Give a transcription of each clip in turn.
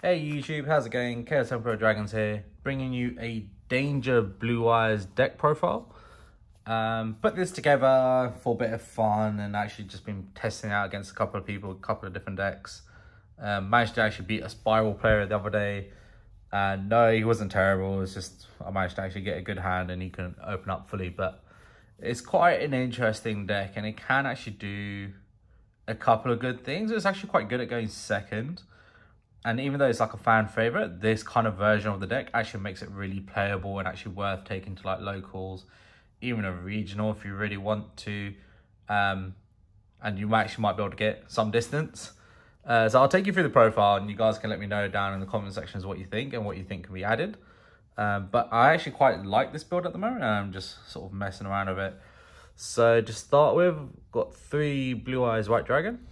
Hey YouTube, how's it going? Chaos Emperor Dragons here, bringing you a Danger Blue Eyes deck profile. Put this together for a bit of fun and actually just been testing it out against a couple of people, a couple of different decks. Managed to actually beat a Spiral player the other day. And no, he wasn't terrible, it's just I managed to actually get a good hand and he couldn't open up fully. But it's quite an interesting deck and it can actually do a couple of good things. It's actually quite good at going second. And even though it's like a fan favorite, this kind of version of the deck actually makes it really playable and actually worth taking to like locals, even a regional if you really want to. And you actually might be able to get some distance. So I'll take you through the profile and you guys can let me know down in the comment sections what you think and what you think can be added. But I actually quite like this build at the moment and I'm just sort of messing around with it. So to start with, got 3 Blue Eyes White Dragon.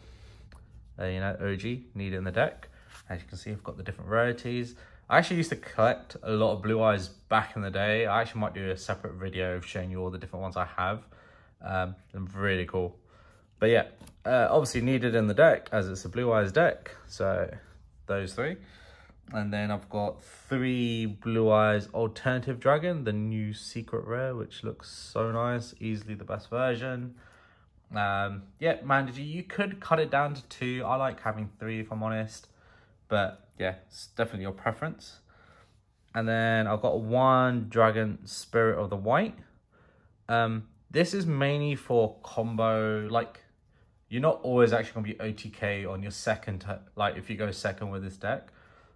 You know, OG, need it in the deck. As you can see, I've got the different rarities. I actually used to collect a lot of Blue Eyes back in the day. I actually might do a separate video of showing you all the different ones I have. They're really cool. But yeah, obviously needed in the deck as it's a Blue Eyes deck. So those 3. And then I've got 3 Blue Eyes Alternative Dragon, the new secret rare, which looks so nice. Easily the best version. Yeah, mandatory. You could cut it down to 2. I like having 3 if I'm honest. But yeah, it's definitely your preference. And then I've got 1 Dragon Spirit of the White. This is mainly for combo, like you're not always actually going to be OTK on your second, like if you go second with this deck.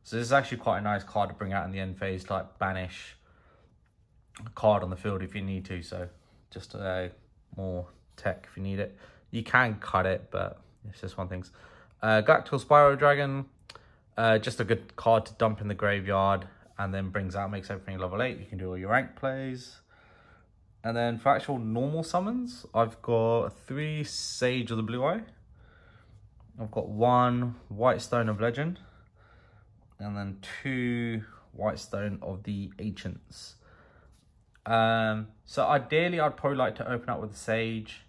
So this is actually quite a nice card to bring out in the end phase to like banish a card on the field if you need to. So just more tech if you need it. You can cut it, but it's just one thing. Galactical Spiral Dragon. Just a good card to dump in the graveyard and then brings out, makes everything level 8. You can do all your rank plays. And then for actual normal summons, I've got 3 Sage of the Blue Eye. I've got 1 White Stone of Legend. And then 2 White Stone of the Ancients. So ideally, I'd probably like to open up with a Sage.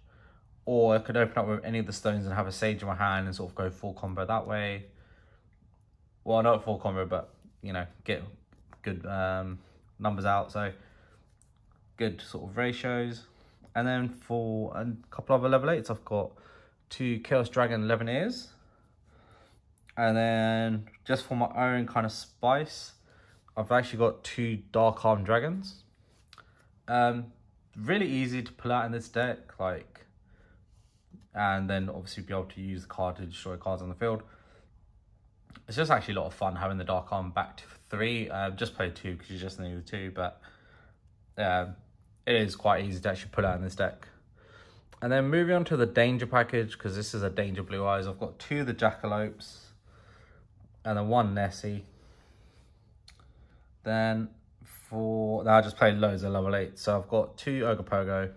Or I could open up with any of the stones and have a Sage in my hand and sort of go full combo that way. Well, not full combo, but, you know, get good numbers out. So, good sort of ratios. And then for a couple other level 8s, I've got 2 Chaos Dragon 11 Ears. And then, just for my own kind of spice, I've actually got 2 Dark Arm Dragons. Really easy to pull out in this deck, like, and then obviously be able to use the card to destroy cards on the field. It's just actually a lot of fun having the Dark Arm back to 3. Just play 2 because you just need the 2, but it is quite easy to actually pull out in this deck. And then moving on to the Danger package, because this is a Danger Blue Eyes, I've got 2 of the Jackalopes and then 1 Nessie. Then I just played loads of level 8, so I've got 2 Ogopogo.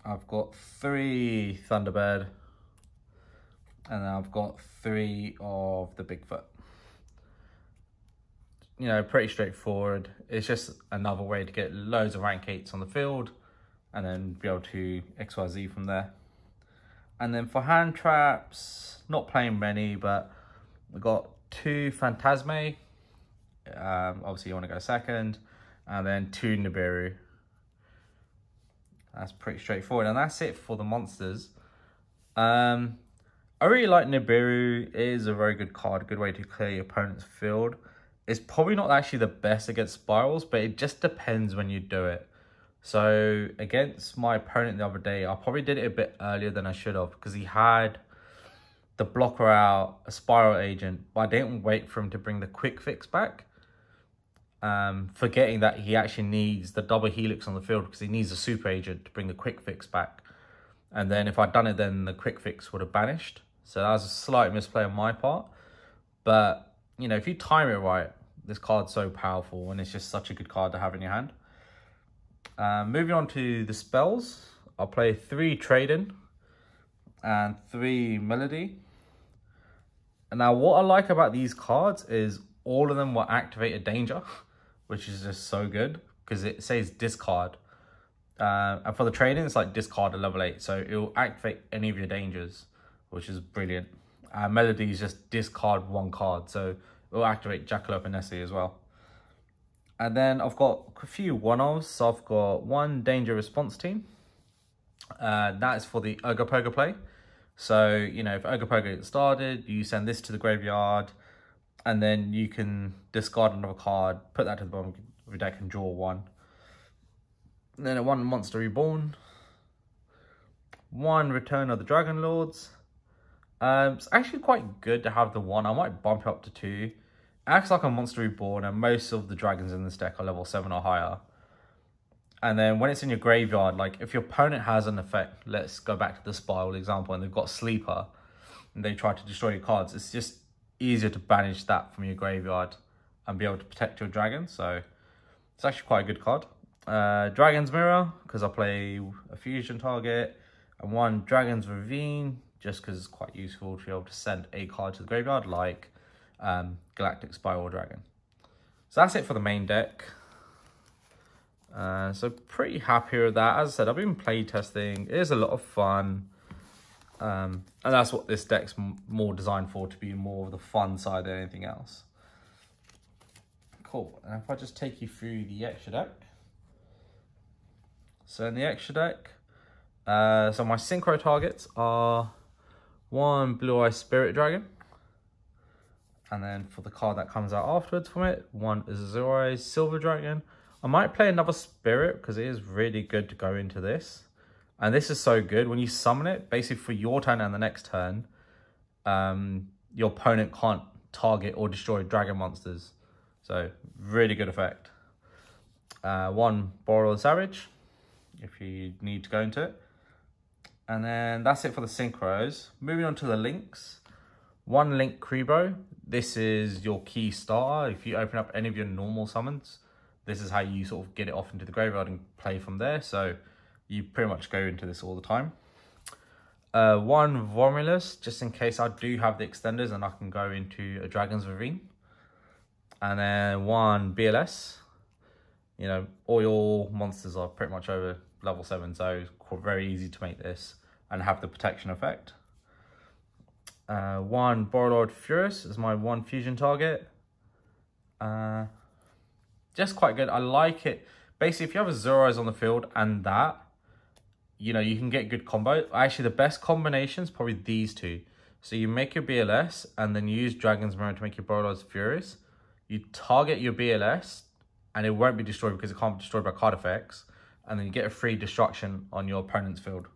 I've got 3 Thunderbird. And then I've got 3 of the Bigfoot. You know, pretty straightforward. It's just another way to get loads of rank 8s on the field and then be able to XYZ from there. And then for hand traps, not playing many, but we've got 2 Phantasme. Obviously, you want to go second. And then 2 Nibiru. That's pretty straightforward. And that's it for the monsters. I really like Nibiru. It is a very good card, a good way to clear your opponent's field. It's probably not actually the best against spirals, but it just depends when you do it. So against my opponent the other day, I probably did it a bit earlier than I should have because he had the blocker out, a spiral agent, but I didn't wait for him to bring the quick fix back. Forgetting that he actually needs the double helix on the field because he needs a super agent to bring the quick fix back. And then if I'd done it, then the quick fix would have banished. So that was a slight misplay on my part. But, you know, if you time it right, this card's so powerful and it's just such a good card to have in your hand. Moving on to the spells, I'll play 3 Trade-in and 3 Melody. And now what I like about these cards is all of them will activate a danger, which is just so good because it says discard. And for the Trade-in, it's like discard a level 8. So it will activate any of your dangers, which is brilliant. Melody is just discard 1 card. So will activate Jackalope and Nessie as well. And then I've got a few one-offs. So I've got one Danger Response Team. That is for the Ogopogo play. So, you know, if Ogopogo gets started, you send this to the graveyard, and then you can discard another card, put that to the bottom of your deck and draw one. And then one Monster Reborn. One Return of the Dragon Lords. It's actually quite good to have the one. I might bump it up to 2. It acts like a Monster Reborn, and most of the dragons in this deck are level 7 or higher. And then when it's in your graveyard, like if your opponent has an effect, let's go back to the Spiral example, and they've got Sleeper, and they try to destroy your cards, it's just easier to banish that from your graveyard and be able to protect your dragon. So it's actually quite a good card. Dragon's Mirror, because I play a fusion target, and one Dragon's Ravine, just because it's quite useful to be able to send a card to the graveyard, like Galactic Spiral Dragon. So that's it for the main deck. So pretty happy with that. As I said, I've been playtesting. It is a lot of fun. And that's what this deck's more designed for, to be more of the fun side than anything else. Cool. And if I just take you through the extra deck. So in the extra deck, so my synchro targets are one Blue Eye Spirit Dragon. And then for the card that comes out afterwards from it, one is a Zero Eyes Silver Dragon. I might play another Spirit because it is really good to go into this. And this is so good. When you summon it, basically for your turn and the next turn, your opponent can't target or destroy dragon monsters. So really good effect. One Boral the Savage, if you need to go into it. And then that's it for the synchros. Moving on to the links. One Link Krebo. This is your key starter. If you open up any of your normal summons, this is how you sort of get it off into the graveyard and play from there. So you pretty much go into this all the time. One Vormulus, just in case I do have the extenders and I can go into a Dragon's Ravine. And then one BLS. You know, all your monsters are pretty much over level 7, so it's very easy to make this and have the protection effect. One Borrelord Furious is my one fusion target. Just quite good. I like it. Basically, if you have a Zero Eyes on the field and that, you know, you can get good combo. Actually, the best combination is probably these two. So you make your BLS and then you use Dragon's Mirror to make your Borrelord Furious. You target your BLS and it won't be destroyed because it can't be destroyed by card effects. And then you get a free destruction on your opponent's field.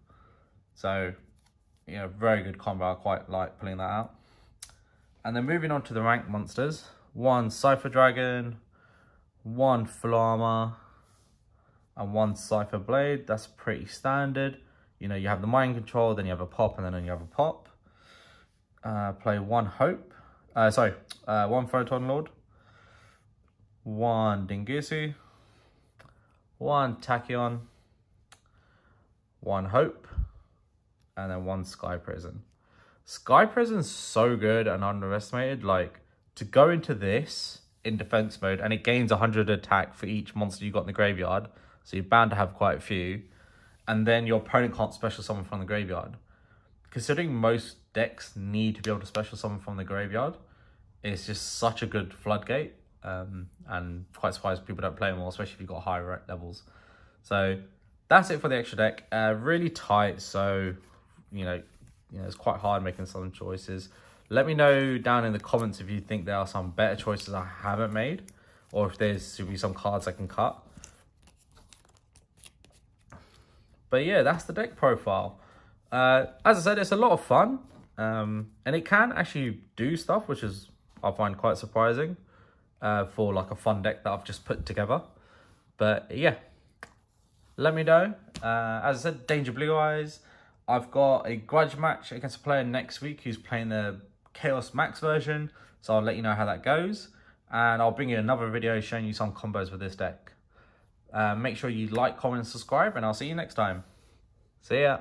So, you know, very good combo. I quite like pulling that out. And then moving on to the ranked monsters. One Cypher Dragon, one Full Armor, and one Cypher Blade. That's pretty standard. You know, you have the Mind Control, then you have a pop, and then you have a pop. Play one Hope. One Photon Lord. One Dingusu. One Tachyon. One Hope. And then one Sky Prison. Sky Prison's so good and underestimated. Like, to go into this in defense mode, and it gains 100 attack for each monster you got in the graveyard, so you're bound to have quite a few, and then your opponent can't special summon from the graveyard. Considering most decks need to be able to special summon from the graveyard, it's just such a good floodgate, and quite surprised people don't play more, especially if you've got higher levels. So that's it for the extra deck. Really tight, so you know it's quite hard making some choices. Let me know down in the comments if you think there are some better choices I haven't made, or if there's should be some cards I can cut. But yeah, that's the deck profile. As I said, it's a lot of fun, and it can actually do stuff, which is I find quite surprising for like a fun deck that I've just put together. But yeah, let me know. As I said, Danger Blue Eyes. I've got a grudge match against a player next week who's playing the Chaos Max version, so I'll let you know how that goes, and I'll bring you another video showing you some combos with this deck. Make sure you like, comment, and subscribe, and I'll see you next time. See ya.